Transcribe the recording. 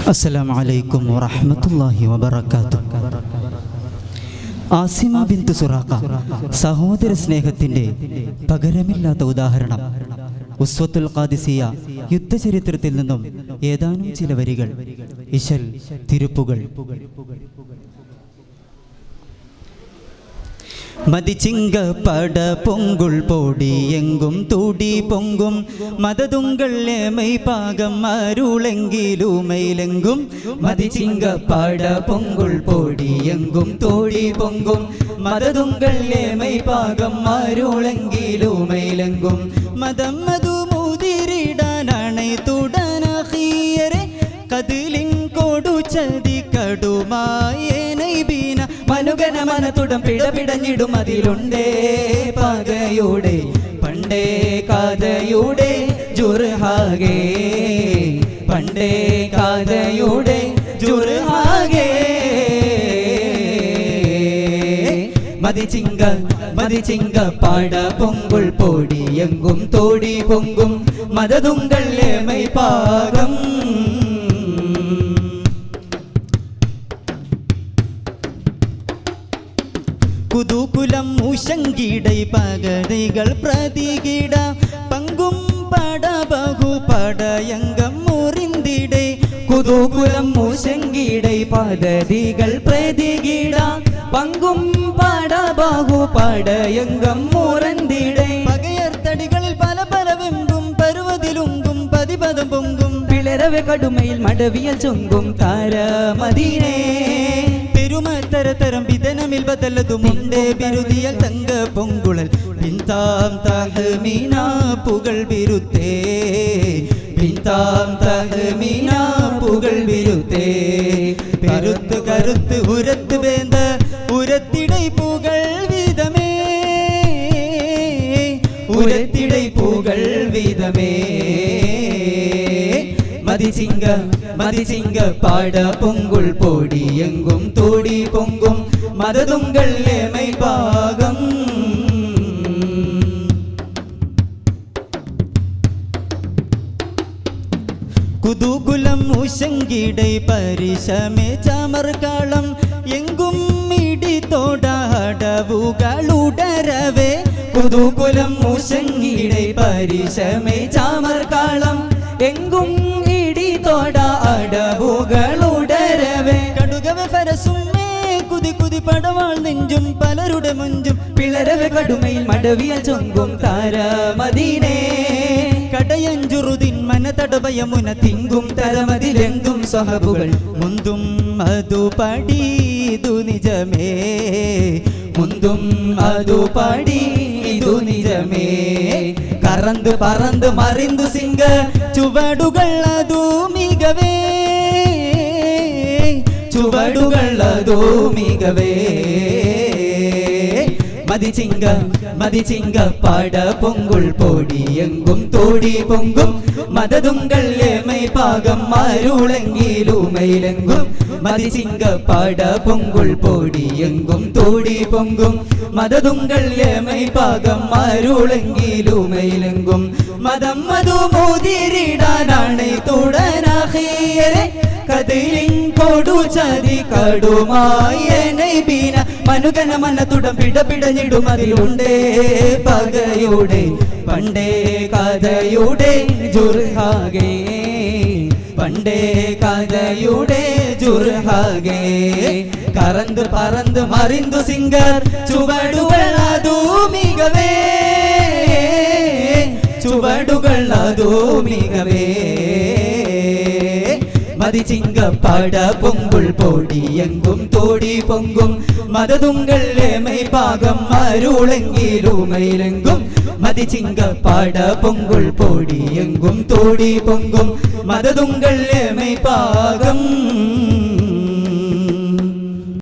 അസ്സലാമു അലൈക്കും വറഹ്മത്തുള്ളാഹി വബറകാതുഹു. ആസിമ ബിന്ത് സുറാഖ സഹോദര സ്നേഹത്തിന്റെ പകരമില്ലാത്ത ഉദാഹരണം. ഉസ്വത്തുൽ ഖാദിസിയ യുദ്ധചരിത്രത്തിൽ നിന്നും ഏതാനും ചില വരികൾ. ഇശൽ തിരുപ്പുകൾ. മതിച്ചിങ്ക പട പൊങ്കുൾ പൊടി എങ്കും തൂടി പൊങ്കും മതതുങ്കൾ ഏമൈ പാകം അരുളെങ്കിലുമൈലെങ്കും. മതിച്ചിങ്ക പട പൊങ്കുൾ പൊടി എങ്കും തൂടി പൊങ്കും മതതുങ്കൾ ഏമൈ പാകം അരുളെങ്കിലുമൈലെങ്കും. മതം മധു മുതിരിടാനാണ് തുടനീയരെ കതിലിൻ കൊടു ചതി കടുമായ ബീന മനുഗന മനത്തുടം പിടപിടഞ്ഞിടും അതിലുണ്ടേ പകയുടെ പണ്ടേ കഥയുടെ ജുർഹാഗേ. പണ്ടേ കഥയുടെ ജുർഹാഗേ. മതിച്ചിങ്ക പാട പൊങ്കുൾ പൊടി എങ്കും തോടി പൊങ്കും മതതുങ്കൾ ഏമൈ പാകം. കുതൂകുലം മൂശങ്കിടൈ പകതൈകൾ പ്രതികിട പങ്കും പട ബഹു പടയങ്കം മുറിന്തിടേ. കുതൂകുലം മൂശങ്കിടൈ പദതികൾ പ്രതികിട പങ്കും പട ബഹു പടയങ്കം മുറിന്തിടേ. പകയർത്തടികളിൽ പല പല വെമ്പും പരുവതിലുങ്കും പതിപദം പൊങ്കും പിളരവെ കടുമയിൽ മടവിയൽ ചൊങ്കും താരമദീനേ. തരം വിതനമിൽ ബദലതുമുണ്ടേ ബിരുദിയൽ തങ്ക പൊങ്കുഴൽ പിന്താം തഹ്മീന പുകൾ ബിരുത്തേ. പിന്താം തഹ്മീന പുകൾ ബിരുത്തേ. പെരുത്ത് കരുത്ത് ഉരത്ത് വേന്ത ഉരത്തിടൈ പൂകൾ വീതമേ. ഉരത്തിടൈ പൂകൾ വീതമേ. മതിച്ചിങ്ക പാട പൊങ്കുൾ പൊടി എങ്കും തോടി പൊങ്കും മതതുങ്കൾ ഏമൈ പാകം. കുതൂകുലം മൂശങ്കിടൈ പരിശമേ ചമർകാളം എങ്കും മിടിത്തോടവുകളുടരവേ. കുതൂകുലം മൂശങ്കിടൈ പരിശമേ ചമർകാളം എങ്കും ഇടിത്തോട അടവുകളുടരവേ. കടുകവെ ഫരസുമേ കുതി കുതി പടവാൾ നെഞ്ചും പലരുടെ മുഞ്ചും പിളരവെ കടുമയിൽ മടവിയ ചൊങ്കും താരമദീനേ. കടയഞ്ചുറുതിൻ മനതടവയമുന തിങ്കും തരമതിലെങ്കും സ്വഹബുകൾ മുന്തും അതു പടീതു നിജമേ. മുന്തും അതു പടീതു നിജമേ. കറந்து പറந்து മറിന്തു സിംഗ ചുവടുകൾ അതു മികവേ. ചുവടുകൾ അതു മികവേ. മതിച്ചിങ്ക പാട പൊങ്കുൾ പൊടി എങ്കും തോടി പൊങ്കും മതതുങ്കൾ ഏമൈ പാകം അരുളെങ്കിലുമൈലെങ്കും. മതിച്ചിങ്ക പാട പൊങ്കുൾ പൊടി എങ്കും തോടി പൊങ്കും മതതുങ്കൾ ഏമൈ പാകം അരുളെങ്കിലുമൈലെങ്കും. മതം മധു മുതിരിടാനാണ് തുടനീയരെ കതിലിൻ കൊടു ചതി കടുമായ ബീന മനുഗന മനത്തുടം പിടപിടഞ്ഞിടും അതിലുണ്ടേ പകയുടെ പണ്ടേ കഥയുടെ ജുർഹാഗേ. പണ്ടേ കഥയുടെ ജുർഹാഗേ. കറந்து പറந்து മറിന്തു സിംഗർ ചുവടുകൾ അതു മികവേ. ചുവടുകൾ അതു മികവേ. മതിച്ചിങ്ക പാട പൊങ്കുൾ പൊടി എങ്കും തോടി പൊങ്കും മതതുങ്കൾ ഏമൈ പാകം അരുളെങ്കിലുമൈലെങ്കും. മതിച്ചിങ്ക പാട പൊങ്കുൾ പൊടി എങ്കും തോടി പൊങ്കും മതതുങ്കൾ ഏമൈ പാകം.